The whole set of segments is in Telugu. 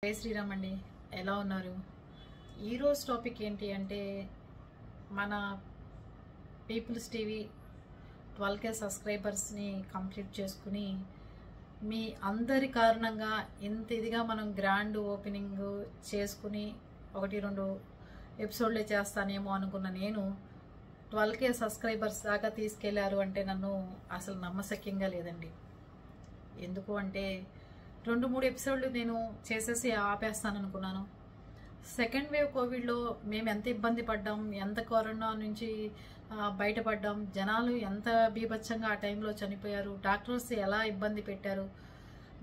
జై శ్రీరామ్ అండి. ఎలా ఉన్నారు? ఈరోజు టాపిక్ ఏంటి అంటే మన పీపుల్స్ టీవీ 12K సబ్స్క్రైబర్స్ని కంప్లీట్ చేసుకుని మీ అందరి కారణంగా ఇంత ఇదిగా మనం గ్రాండ్ ఓపెనింగ్ చేసుకుని 1-2 ఎపిసోడ్లే చేస్తానేమో అనుకున్న నేను 12K సబ్స్క్రైబర్స్ దాకా తీసుకెళ్లారు అంటే నన్ను అసలు నమ్మశక్యంగా లేదండి. ఎందుకు అంటే 2-3 ఎపిసోడ్లు నేను చేసేసి ఆపేస్తాను అనుకున్నాను. సెకండ్ వేవ్ కోవిడ్లో మేము ఎంత ఇబ్బంది పడ్డాం, ఎంత కరోనా నుంచి బయటపడ్డాం, జనాలు ఎంత బీభత్సంగా ఆ టైంలో చనిపోయారు, డాక్టర్స్ ఎలా ఇబ్బంది పెట్టారు,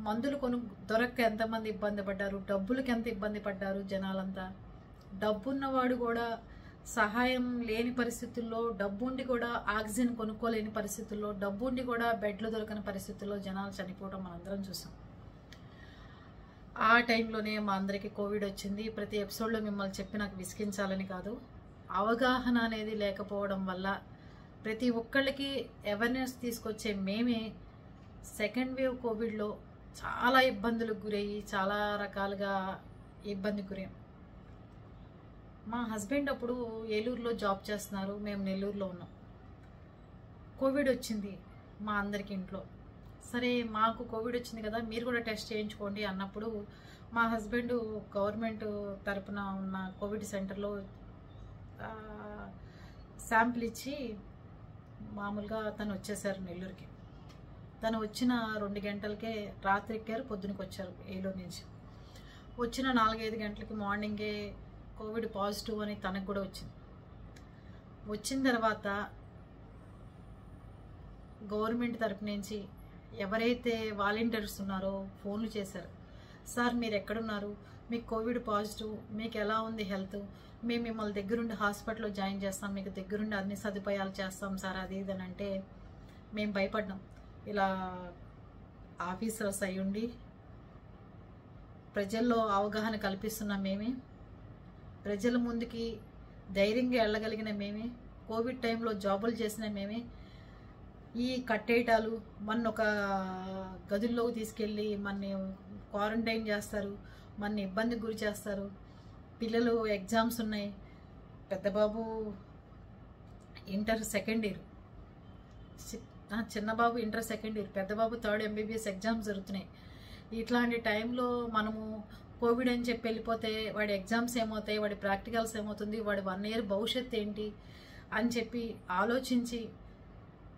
మందులు దొరక్క ఎంతమంది ఇబ్బంది పడ్డారు, డబ్బులకి ఎంత ఇబ్బంది పడ్డారు జనాలంతా. డబ్బున్నవాడు కూడా సహాయం లేని పరిస్థితుల్లో, డబ్బుండి కూడా ఆక్సిజన్ కొనుక్కోలేని పరిస్థితుల్లో, డబ్బుండి కూడా బెడ్లు దొరకని పరిస్థితుల్లో జనాలు చనిపోవడం మనందరం చూసాం. ఆ టైంలోనే మా అందరికీ కోవిడ్ వచ్చింది. ప్రతి ఎపిసోడ్లో మిమ్మల్ని చెప్పి నాకు విసిగించాలని కాదు, అవగాహన అనేది లేకపోవడం వల్ల ప్రతి ఒక్కళ్ళకి అవేర్నెస్ తీసుకొచ్చే మేమే సెకండ్ వేవ్ కోవిడ్లో చాలా ఇబ్బందులకు గురయ్యి చాలా రకాలుగా ఇబ్బందికి గురయ్యాం. మా హస్బెండ్ అప్పుడు ఏలూరులో జాబ్ చేస్తున్నారు, మేము నెల్లూరులో ఉన్నాం. కోవిడ్ వచ్చింది మా అందరికి ఇంట్లో. సరే మాకు కోవిడ్ వచ్చింది కదా, మీరు కూడా టెస్ట్ చేయించుకోండి అన్నప్పుడు మా హస్బెండ్ గవర్నమెంట్ తరపున ఉన్న కోవిడ్ సెంటర్లో శాంపిల్ ఇచ్చి మామూలుగా తను వచ్చేసారు నెల్లూరుకి. తను వచ్చిన 2 గంటలకే రాత్రి ఎక్కారు, పొద్దునకి వచ్చారు ఏలూరు నుంచి. వచ్చిన 4-5 గంటలకి మార్నింగే కోవిడ్ పాజిటివ్ అని తనకు కూడా వచ్చింది. వచ్చిన తర్వాత గవర్నమెంట్ తరపు నుంచి ఎవరైతే వాలంటీర్స్ ఉన్నారో ఫోన్లు చేశారు. సార్ మీరు ఎక్కడున్నారు, మీకు కోవిడ్ పాజిటివ్, మీకు ఎలా ఉంది హెల్త్, మేము మిమ్మల్ని దగ్గరుండి హాస్పిటల్లో జాయిన్ చేస్తాం, మీకు దగ్గరుండి అన్ని సదుపాయాలు చేస్తాం సార్, అది ఇదని అంటే మేము భయపడ్డాం. ఇలా ఆఫీసర్స్ అయ్యుండి ప్రజల్లో అవగాహన కల్పిస్తున్నాం మేమే, ప్రజల ముందుకి ధైర్యంగా వెళ్ళగలిగిన మేమే, కోవిడ్ టైంలో జాబులు చేసిన మేమే, ఈ కట్టేయటాలు మన ఒక గదుల్లోకి తీసుకెళ్ళి మనని క్వారంటైన్ చేస్తారు, మన ఇబ్బందికి గురి చేస్తారు. పిల్లలు ఎగ్జామ్స్ ఉన్నాయి, పెద్ద బాబు ఇంటర్ సెకండ్ ఇయర్, చిన్న బాబు ఇంటర్ సెకండ్ ఇయర్, పెద్ద బాబు 3rd MBBS ఎగ్జామ్స్ జరుగుతున్నాయి. ఇట్లాంటి టైంలో మనము కోవిడ్ అని చెప్పి వెళ్ళిపోతే వాడి ఎగ్జామ్స్ ఏమవుతాయి, వాడి ప్రాక్టికల్స్ ఏమవుతుంది, వాడి 1 year భవిష్యత్తు ఏంటి అని చెప్పి ఆలోచించి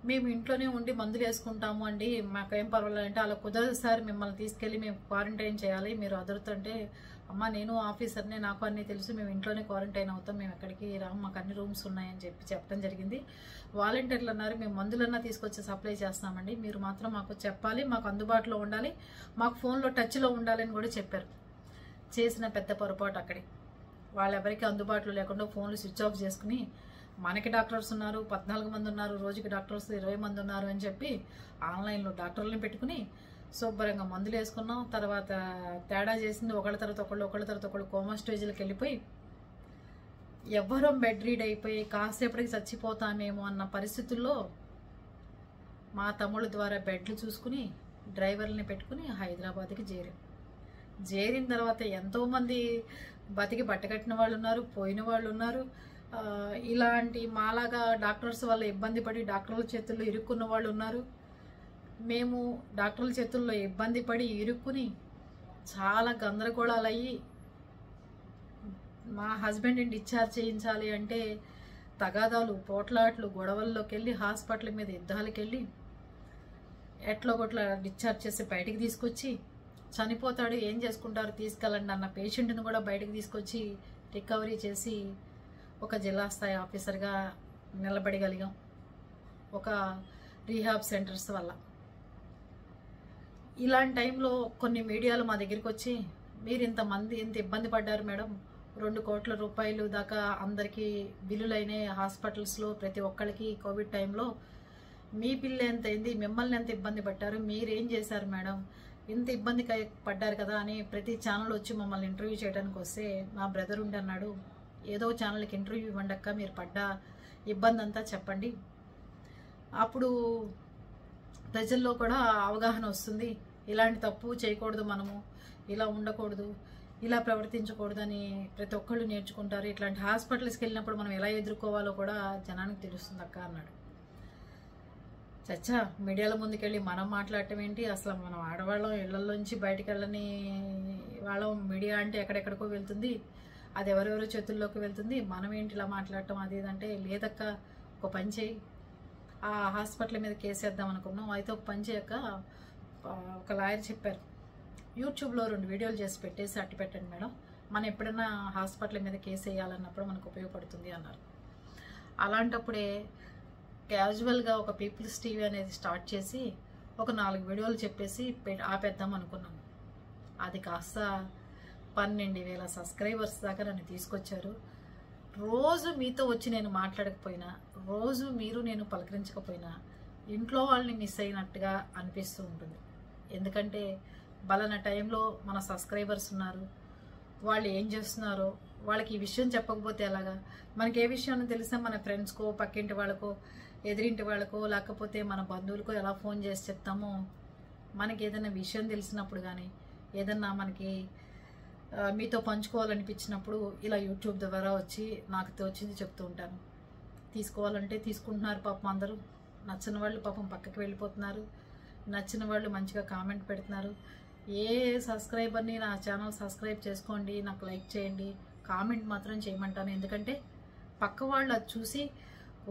మేము ఇంట్లోనే ఉండి మందులు వేసుకుంటాము అండి, మాకేం పర్వాలంటే అలా కుదరదు సార్, మిమ్మల్ని తీసుకెళ్ళి మేము క్వారంటైన్ చేయాలి, మీరు అదురుతుంటే అమ్మ నేను ఆఫీసర్నే, నాకు అన్నీ తెలుసు, మేము ఇంట్లోనే క్వారంటైన్ అవుతాం, మేము ఎక్కడికి రాము, మాకు అన్ని రూమ్స్ ఉన్నాయని చెప్పడం జరిగింది. వాలంటీర్లు అన్నారు మేము మందులన్నా తీసుకొచ్చి సప్లై చేస్తామండి, మీరు మాత్రం మాకు చెప్పాలి, మాకు అందుబాటులో ఉండాలి, మాకు ఫోన్లో టచ్లో ఉండాలని కూడా చెప్పారు. చేసిన పెద్ద పొరపాటు అక్కడే. వాళ్ళెవరికి అందుబాటులో లేకుండా ఫోన్లు స్విచ్ ఆఫ్ చేసుకుని మనకి డాక్టర్స్ ఉన్నారు, 14 మంది ఉన్నారు, రోజుకి డాక్టర్స్ 20 మంది ఉన్నారు అని చెప్పి ఆన్లైన్లో డాక్టర్లను పెట్టుకుని శుభ్రంగా మందులు వేసుకున్నాం. తర్వాత తేడా చేసింది ఒకళ్ళ తర్వాత ఒకళ్ళు కోమా స్టేజ్లకు వెళ్ళిపోయి ఎవ్వరం బెడ్ రీడ్ అయిపోయి కాసేపటికి చచ్చిపోతామేమో అన్న పరిస్థితుల్లో మా తమ్ముళ్ళ ద్వారా బెడ్లు చూసుకుని డ్రైవర్లని పెట్టుకుని హైదరాబాద్కి చేరిన తర్వాత ఎంతోమంది బతికి బట్టకట్టిన వాళ్ళు ఉన్నారు, పోయిన వాళ్ళు ఉన్నారు. ఇలాంటి మాలాగా డాక్టర్స్ వల్ల ఇబ్బంది పడి డాక్టర్ల చేతుల్లో ఇరుక్కున్న వాళ్ళు ఉన్నారు. మేము డాక్టర్ల చేతుల్లో ఇబ్బంది పడి ఇరుక్కుని చాలా గందరగోళాలు అయ్యి మా హస్బెండ్ని డిశ్చార్జ్ చేయించాలి అంటే తగాదాలు, పోట్లాట్లు, గొడవల్లోకి వెళ్ళి హాస్పిటల్ మీద యుద్ధాలకు వెళ్ళి ఎట్లో గొట్లా డిశ్చార్జ్ చేసి బయటికి తీసుకొచ్చి, చనిపోతాడు ఏం చేసుకుంటారు తీసుకెళ్ళండి అన్న పేషెంట్ని కూడా బయటకు తీసుకొచ్చి రికవరీ చేసి ఒక జిల్లా స్థాయి ఆఫీసర్గా నిలబడగలిగాం ఒక రీహాబ్ సెంటర్స్ వల్ల. ఇలాంటి టైంలో కొన్ని మీడియాలు మా దగ్గరికి వచ్చి మీరు ఇంత ఇబ్బంది పడ్డారు మేడం, 2 కోట్ల రూపాయలు దాకా అందరికీ బిల్లులైన హాస్పిటల్స్లో ప్రతి ఒక్కరికి కోవిడ్ టైంలో, మీ బిల్లు ఎంత అయింది, మిమ్మల్ని ఎంత ఇబ్బంది పడ్డారు, మీరేం చేశారు మేడం, ఇంత ఇబ్బంది పడ్డారు కదా అని ప్రతి ఛానల్ వచ్చి మమ్మల్ని ఇంటర్వ్యూ చేయడానికి వస్తే మా బ్రదర్ ఉండి అన్నాడు, ఏదో ఛానల్కి ఇంటర్వ్యూ ఇవ్వండక్క, మీరు పడ్డ ఇబ్బంది అంతా చెప్పండి, అప్పుడు ప్రజల్లో కూడా అవగాహన వస్తుంది, ఇలాంటి తప్పు చేయకూడదు, మనము ఇలా ఉండకూడదు, ఇలా ప్రవర్తించకూడదని ప్రతి ఒక్కళ్ళు నేర్చుకుంటారు. ఇట్లాంటి హాస్పిటల్స్కి వెళ్ళినప్పుడు మనం ఎలా ఎదుర్కోవాలో కూడా జనానికి తెలుస్తుంది అక్క అన్నాడు. చచ్చా, మీడియాల ముందుకెళ్ళి మనం మాట్లాడటం ఏంటి? అసలు మనం ఆడవాళ్ళం ఇళ్లలోంచి బయటకు వెళ్ళని వాళ్ళం. మీడియా అంటే ఎక్కడెక్కడికో వెళ్తుంది, అది ఎవరెవరో చేతుల్లోకి వెళ్తుంది. మనం ఏంటి ఇలా మాట్లాడటం అది ఇదంటే, లేదక్క ఒక పని చేయి, ఆ హాస్పిటల్ మీద కేసు వేద్దాం అనుకున్నాం. అయితే ఒక పని చేయక ఒక లాయర్ చెప్పారు, యూట్యూబ్లో 2 వీడియోలు చేసి పెట్టేసి అట్టి పెట్టండి మేడం, మనం ఎప్పుడైనా హాస్పిటల్ మీద కేసు వేయాలన్నప్పుడు మనకు ఉపయోగపడుతుంది అన్నారు. అలాంటప్పుడే క్యాజువల్గా ఒక పీపుల్స్ టీవీ అనేది స్టార్ట్ చేసి ఒక 4 వీడియోలు చెప్పేసి ఆపేద్దాం అనుకున్నాను. అది కాస్త 12,000 సబ్స్క్రైబర్స్ దాకా నన్ను తీసుకొచ్చారు. రోజు మీతో వచ్చి నేను మాట్లాడకపోయినా, రోజు మీరు నేను పలకరించకపోయినా ఇంట్లో వాళ్ళని మిస్ అయినట్టుగా అనిపిస్తూ ఉంటుంది. ఎందుకంటే బలన టైంలో మన సబ్స్క్రైబర్స్ ఉన్నారు, వాళ్ళు ఏం చేస్తున్నారో వాళ్ళకి ఈ విషయం చెప్పకపోతే ఎలాగా? మనకి ఏ విషయం తెలిసినా మన ఫ్రెండ్స్కో, పక్కింటి వాళ్ళకో, ఎదిరింటి వాళ్ళకో, లేకపోతే మన బంధువులకో ఎలా ఫోన్ చేసి చెప్తామో, మనకి ఏదైనా విషయం తెలిసినప్పుడు కానీ, ఏదన్నా మనకి మీతో పంచుకోవాలనిపించినప్పుడు ఇలా యూట్యూబ్ ద్వారా వచ్చి నాకు తోచింది చెప్తూ ఉంటాను. తీసుకోవాలంటే తీసుకుంటున్నారు పాపం అందరూ. నచ్చిన వాళ్ళు పాపం పక్కకి వెళ్ళిపోతున్నారు, నచ్చిన వాళ్ళు మంచిగా కామెంట్ పెడుతున్నారు. ఏ సబ్స్క్రైబర్ని నా ఛానల్ సబ్స్క్రైబ్ చేసుకోండి, నాకు లైక్ చేయండి, కామెంట్ మాత్రం చేయమంటాను. ఎందుకంటే పక్క వాళ్ళు అది చూసి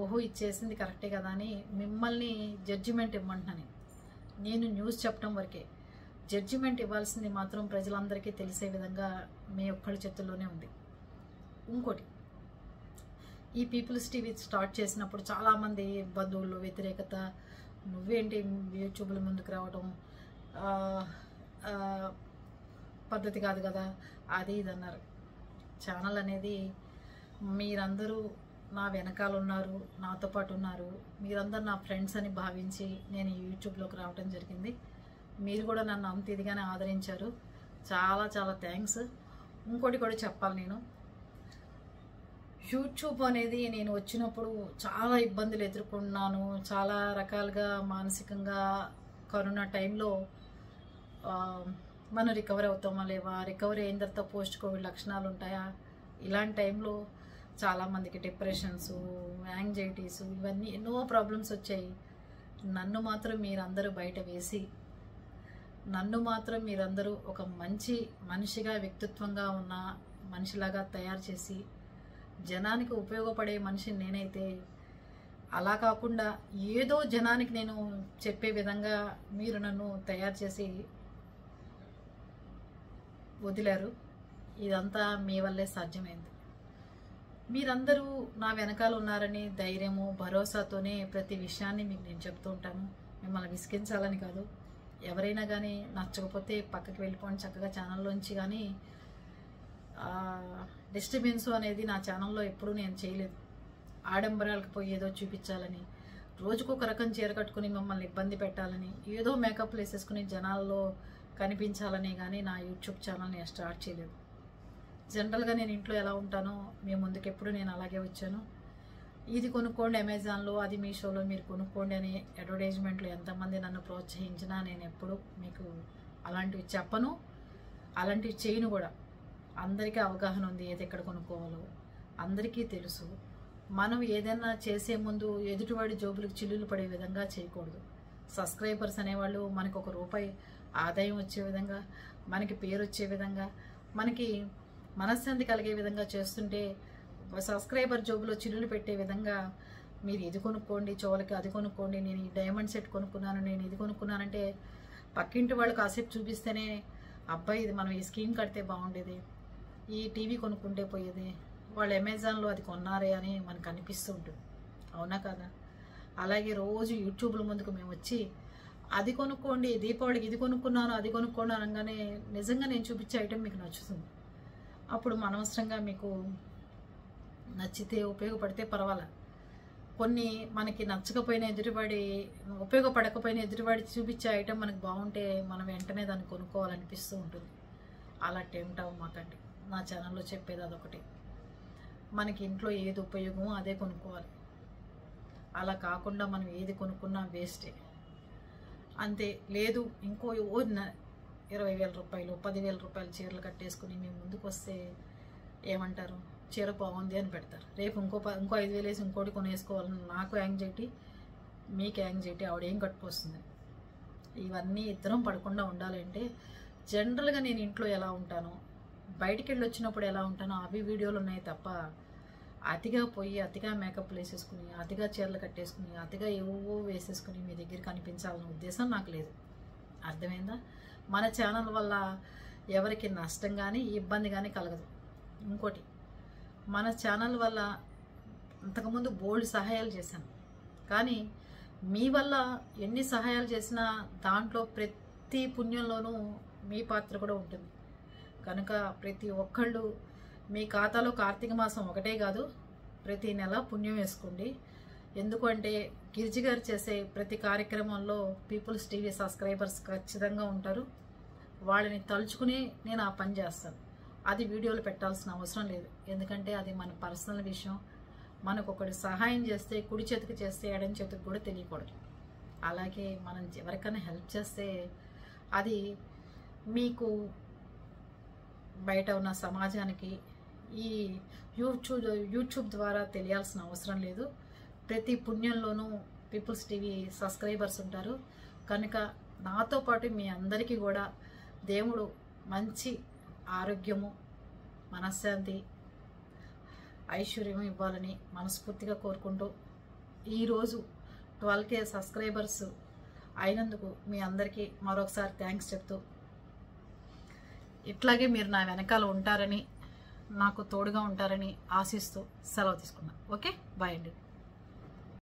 ఓహో ఇది చేసింది కరెక్టే కదా అని మిమ్మల్ని జడ్జిమెంట్ ఇవ్వమంటున్నాను. నేను న్యూస్ చెప్పడం వరకే, జడ్జిమెంట్ ఇవ్వాల్సింది మాత్రం ప్రజలందరికీ తెలిసే విధంగా మీ ఒక్కళ్ళ చేతుల్లోనే ఉంది. ఇంకోటి, ఈ పీపుల్స్ టీవీ స్టార్ట్ చేసినప్పుడు చాలామంది బంధువులు వ్యతిరేకత, నువ్వేంటి యూట్యూబ్ల ముందుకు రావడం పద్ధతి కాదు కదా అది ఇది అన్నారు. ఛానల్ అనేది మీరందరూ నా వెనకాల ఉన్నారు, నాతో పాటు ఉన్నారు, మీరందరూ నా ఫ్రెండ్స్ అని భావించి నేను యూట్యూబ్లోకి రావడం జరిగింది. మీరు కూడా నన్ను అంత ఇదిగానే ఆదరించారు, చాలా చాలా థ్యాంక్స్. ఇంకోటి కూడా చెప్పాలి, నేను యూట్యూబ్ అనేది నేను వచ్చినప్పుడు చాలా ఇబ్బందులు ఎదుర్కొన్నాను. చాలా రకాలుగా మానసికంగా కరోనా టైంలో మనం రికవర్ అవుతామా లేవా, రికవరీ అయిన తర్వాత పోస్ట్ కోవిడ్ లక్షణాలు ఉంటాయా, ఇలాంటి టైంలో చాలామందికి డిప్రెషన్స్, యాంగ్జైటీస్, ఇవన్నీ ఎన్నో ప్రాబ్లమ్స్ వచ్చాయి. నన్ను మాత్రం మీరందరూ బయట వేసి, నన్ను మాత్రం మీరందరూ ఒక మంచి మనిషిగా, వ్యక్తిత్వంగా ఉన్న మనిషిలాగా తయారు చేసి జనానికి ఉపయోగపడే మనిషిని నేనైతే, అలా కాకుండా ఏదో జనానికి నేను చెప్పే విధంగా మీరు నన్ను తయారు చేసి వదిలారు. ఇదంతా మీ వల్లే సాధ్యమైంది. మీరందరూ నా వెనకాల ఉన్నారని ధైర్యము, భరోసాతోనే ప్రతి విషయాన్ని మీకు నేను చెప్తూ ఉంటాను. మిమ్మల్ని విసిగించాలని కాదు. ఎవరైనా కానీ నచ్చకపోతే పక్కకి వెళ్ళిపోండి చక్కగా ఛానల్లోంచి. కానీ డిస్టర్బెన్స్ అనేది నా ఛానల్లో ఎప్పుడూ నేను చేయలేదు. ఆడంబరాలకు పోయి ఏదో చూపించాలని, రోజుకొక రకం చీర కట్టుకుని మిమ్మల్ని ఇబ్బంది పెట్టాలని, ఏదో మేకప్లు వేసేసుకుని జనాల్లో కనిపించాలని కానీ నా యూట్యూబ్ ఛానల్ నేను స్టార్ట్ చేయలేదు. జనరల్గా నేను ఇంట్లో ఎలా ఉంటానో మీ ముందుకు ఎప్పుడు నేను అలాగే వచ్చాను. ఇది కొనుక్కోండి అమెజాన్లో, అది మీషోలో మీరు కొనుక్కోండి అని అడ్వర్టైజ్మెంట్లు ఎంతమంది నన్ను ప్రోత్సహించినా నేను ఎప్పుడు మీకు అలాంటివి చెప్పను, అలాంటివి చేయను కూడా. అందరికీ అవగాహన ఉంది ఏది ఎక్కడ కొనుక్కోవాలో, అందరికీ తెలుసు. మనం ఏదైనా చేసే ముందు ఎదుటివాడి జోబులకు చిల్లులు పడే విధంగా చేయకూడదు. సబ్స్క్రైబర్స్ అనేవాళ్ళు మనకు ₹1 ఆదాయం వచ్చే విధంగా, మనకి పేరు వచ్చే విధంగా, మనకి మనశ్శాంతి కలిగే విధంగా చేస్తుంటే, సబ్స్క్రైబర్ జోబులో చిల్లులు పెట్టే విధంగా మీరు ఇది కొనుక్కోండి, చెవులకి అది కొనుక్కోండి, నేను ఈ డైమండ్ సెట్ కొనుక్కున్నాను, నేను ఇది కొనుక్కున్నానంటే పక్కింటి వాళ్ళు కాసేపు చూపిస్తేనే అబ్బాయి ఇది మనం ఈ స్కీమ్ కడితే బాగుండేది, ఈ టీవీ కొనుక్కుంటే పోయేది, వాళ్ళు అమెజాన్లో అది కొన్నారే అని మనకు అనిపిస్తూ ఉంటుంది. అవునా కదా? అలాగే రోజు యూట్యూబ్ల ముందుకు మేము వచ్చి అది కొనుక్కోండి, దీపావళికి ఇది కొనుక్కున్నాను, అది కొనుక్కోండి అనగానే నిజంగా నేను చూపించే ఐటెం మీకు నచ్చుతుంది. అప్పుడు అనవసరంగా మీకు నచ్చితే ఉపయోగపడితే పర్వాలా. కొన్ని మనకి నచ్చకపోయినా ఎదుటివాడి, ఉపయోగపడకపోయినా ఎదుటివాడి చూపించే ఐటెం మనకు బాగుంటే మనం వెంటనే దాన్ని కొనుక్కోవాలనిపిస్తూ ఉంటుంది. అలా టెంప్ట్ అవ్వమాకండి. నా ఛానల్లో చెప్పేది అదొకటి, మనకి ఇంట్లో ఏది ఉపయోగమో అదే కొనుక్కోవాలి. అలా కాకుండా మనం ఏది కొనుక్కున్నా వేస్టే. అంతే. లేదు ఇంకో 20,000 రూపాయలు 10,000 రూపాయలు చీరలు కట్టేసుకుని మీ ముందుకు వస్తే ఏమంటారు, చీర బాగుంది అని పెడతారు. రేపు ఇంకో 5,000 వేసి ఇంకోటి కొనేసుకోవాలని నాకు యాంగ్జైటీ, మీకు యాంగ్జైటీ, ఆవిడేం కట్టుకొస్తుంది. ఇవన్నీ ఇద్దరం పడకుండా ఉండాలంటే జనరల్గా నేను ఇంట్లో ఎలా ఉంటానో, బయటికి వెళ్ళి వచ్చినప్పుడు ఎలా ఉంటానో అవి వీడియోలు ఉన్నాయి తప్ప అతిగా పోయి అతిగా మేకప్లు వేసేసుకుని అతిగా చీరలు కట్టేసుకుని అతిగా ఏవో వేసేసుకుని మీ దగ్గర కనిపించాలన్న ఉద్దేశం నాకు లేదు. అర్థమైందా? మన ఛానల్ వల్ల ఎవరికి నష్టం కానీ ఇబ్బంది కానీ కలగదు. ఇంకోటి, మన ఛానల్ వల్ల అంతకుముందు బోల్డ్ సహాయాలు చేశాను, కానీ మీ వల్ల ఎన్ని సహాయాలు చేసినా దాంట్లో ప్రతి పుణ్యంలోనూ మీ పాత్ర కూడా ఉంటుంది. కనుక ప్రతి ఒక్కళ్ళు మీ ఖాతాలో కార్తీక మాసం ఒకటే కాదు, ప్రతి నెల పుణ్యం వేసుకోండి. ఎందుకంటే గిరిజి గారు చేసే ప్రతి కార్యక్రమంలో పీపుల్స్ టీవీ సబ్స్క్రైబర్స్ ఖచ్చితంగా ఉంటారు. వాళ్ళని తలుచుకుని నేను ఆ పని చేస్తాను. అది వీడియోలు పెట్టాల్సిన అవసరం లేదు, ఎందుకంటే అది మన పర్సనల్ విషయం. మనకు ఒకటి సహాయం చేస్తే కుడి చేతికి చేస్తే ఎడం చేతికి కూడా తెలియకూడదు. అలాగే మనం ఎవరికైనా హెల్ప్ చేస్తే అది మీకు బయట ఉన్న సమాజానికి ఈ యూట్యూబ్ ద్వారా తెలియాల్సిన అవసరం లేదు. ప్రతి పుణ్యంలోనూ పీపుల్స్ టీవీ సబ్స్క్రైబర్స్ ఉంటారు. కనుక నాతో పాటు మీ అందరికీ కూడా దేవుడు మంచి ఆరోగ్యము, మనశ్శాంతి, ఐశ్వర్యము ఇవ్వాలని మనస్ఫూర్తిగా కోరుకుంటూ ఈరోజు 12K సబ్స్క్రైబర్స్ అయినందుకు మీ అందరికీ మరొకసారి థ్యాంక్స్ చెప్తూ, ఇట్లాగే మీరు నా వెనకాల ఉంటారని, నాకు తోడుగా ఉంటారని ఆశిస్తూ సెలవు తీసుకున్నాను. ఓకే, బాయ్ అండి.